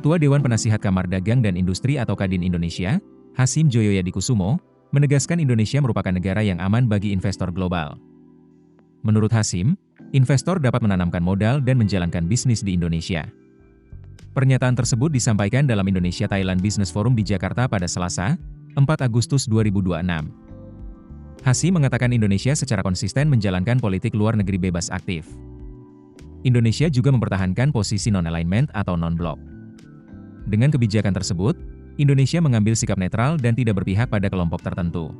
Ketua Dewan Penasihat Kamar Dagang dan Industri atau Kadin Indonesia, Hasyim Joyoyadikusumo, menegaskan Indonesia merupakan negara yang aman bagi investor global. Menurut Hasyim, investor dapat menanamkan modal dan menjalankan bisnis di Indonesia. Pernyataan tersebut disampaikan dalam Indonesia-Thailand Business Forum di Jakarta pada Selasa, 4 Agustus 2026. Hasyim mengatakan Indonesia secara konsisten menjalankan politik luar negeri bebas aktif. Indonesia juga mempertahankan posisi non-alignment atau non-blok. Dengan kebijakan tersebut, Indonesia mengambil sikap netral dan tidak berpihak pada kelompok tertentu.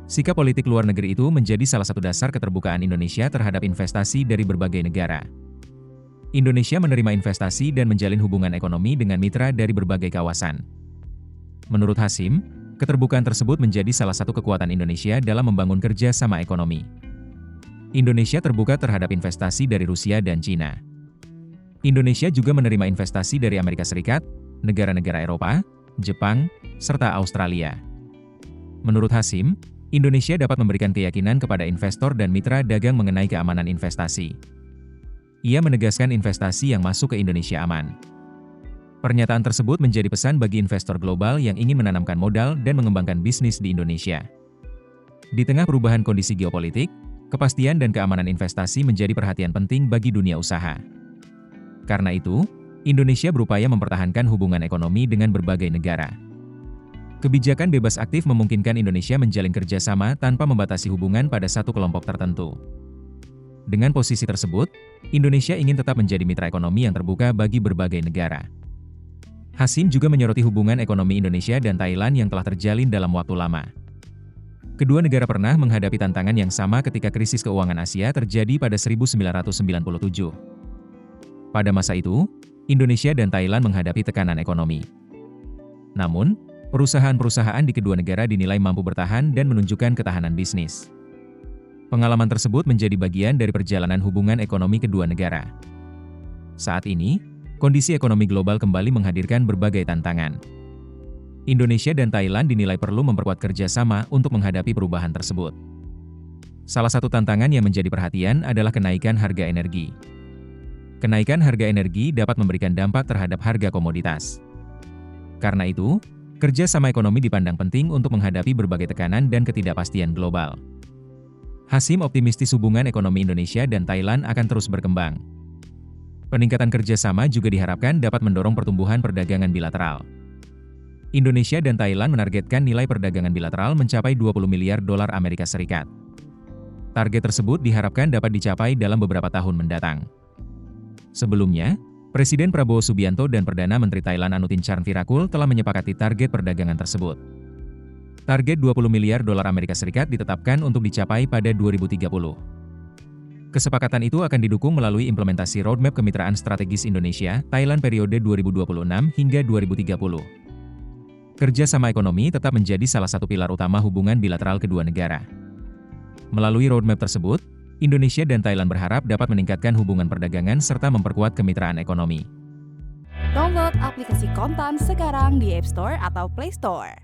Sikap politik luar negeri itu menjadi salah satu dasar keterbukaan Indonesia terhadap investasi dari berbagai negara. Indonesia menerima investasi dan menjalin hubungan ekonomi dengan mitra dari berbagai kawasan. Menurut Hasyim, keterbukaan tersebut menjadi salah satu kekuatan Indonesia dalam membangun kerja sama ekonomi. Indonesia terbuka terhadap investasi dari Rusia dan Cina. Indonesia juga menerima investasi dari Amerika Serikat, negara-negara Eropa, Jepang, serta Australia. Menurut Hasyim, Indonesia dapat memberikan keyakinan kepada investor dan mitra dagang mengenai keamanan investasi. Ia menegaskan investasi yang masuk ke Indonesia aman. Pernyataan tersebut menjadi pesan bagi investor global yang ingin menanamkan modal dan mengembangkan bisnis di Indonesia. Di tengah perubahan kondisi geopolitik, kepastian dan keamanan investasi menjadi perhatian penting bagi dunia usaha. Karena itu, Indonesia berupaya mempertahankan hubungan ekonomi dengan berbagai negara. Kebijakan bebas aktif memungkinkan Indonesia menjalin kerjasama tanpa membatasi hubungan pada satu kelompok tertentu. Dengan posisi tersebut, Indonesia ingin tetap menjadi mitra ekonomi yang terbuka bagi berbagai negara. Hasyim juga menyoroti hubungan ekonomi Indonesia dan Thailand yang telah terjalin dalam waktu lama. Kedua negara pernah menghadapi tantangan yang sama ketika krisis keuangan Asia terjadi pada 1997. Pada masa itu, Indonesia dan Thailand menghadapi tekanan ekonomi. Namun, perusahaan-perusahaan di kedua negara dinilai mampu bertahan dan menunjukkan ketahanan bisnis. Pengalaman tersebut menjadi bagian dari perjalanan hubungan ekonomi kedua negara. Saat ini, kondisi ekonomi global kembali menghadirkan berbagai tantangan. Indonesia dan Thailand dinilai perlu memperkuat kerjasama untuk menghadapi perubahan tersebut. Salah satu tantangan yang menjadi perhatian adalah kenaikan harga energi. Kenaikan harga energi dapat memberikan dampak terhadap harga komoditas. Karena itu, kerjasama ekonomi dipandang penting untuk menghadapi berbagai tekanan dan ketidakpastian global. Hasyim optimistis hubungan ekonomi Indonesia dan Thailand akan terus berkembang. Peningkatan kerjasama juga diharapkan dapat mendorong pertumbuhan perdagangan bilateral. Indonesia dan Thailand menargetkan nilai perdagangan bilateral mencapai 20 miliar dolar Amerika Serikat. Target tersebut diharapkan dapat dicapai dalam beberapa tahun mendatang. Sebelumnya, Presiden Prabowo Subianto dan Perdana Menteri Thailand Anutin Charnvirakul telah menyepakati target perdagangan tersebut. Target 20 miliar dolar Amerika Serikat ditetapkan untuk dicapai pada 2030. Kesepakatan itu akan didukung melalui implementasi roadmap kemitraan strategis Indonesia-Thailand periode 2026 hingga 2030. Kerjasama ekonomi tetap menjadi salah satu pilar utama hubungan bilateral kedua negara. Melalui roadmap tersebut, Indonesia dan Thailand berharap dapat meningkatkan hubungan perdagangan serta memperkuat kemitraan ekonomi. Download aplikasi Kontan sekarang di App Store atau Play Store.